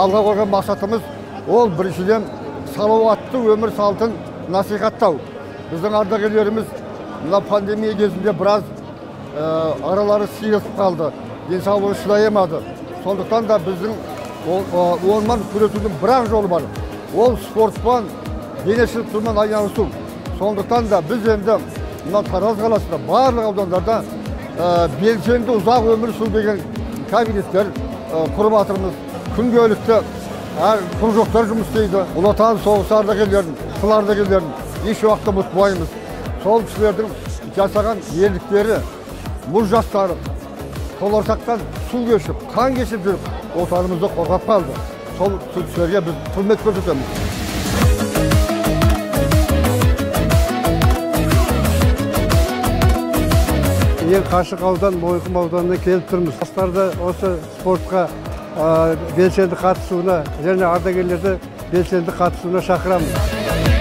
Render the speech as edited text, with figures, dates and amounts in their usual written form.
алға қойған мақсатымыз ол біріншіден салауатты өмір салтын насихаттау. Біздің ардагерлеріміз мына пандемия кезінде біраз аралары сиресіп қалды, денсаулығы шыдай алмады. Сондықтан да біздің онымен күресудің бір-ақ жолы бар. Ол спортпен, дене шынықтырумен айналысу. Сондықтан да біз енді мына Тараз қаласында барлық аудандарда белсенді ұзақ өмір сүру деген кабинеттер құрып жатырмыз. Күнделікті кружоктар жұмыс істейді. Ұлы Отан соғысы ардагерлерін, тыл ардагерлерін еш уақытта ұмытпаймыз. Сол кісілердің жасаған ерліктері, мұз жастары толарсақтан су кешіп, қан кешіп жүріп, отанымызды қорғап қалды. Сол кісілерге біз құрмет көрсетеміз. Ең қашық аудан, Мойынқұм ауданына келіп тұрмыз. Жастарды осы спортқа белсенді қатысуына және ардагерлерді белсенді қатысуына шақырамыз.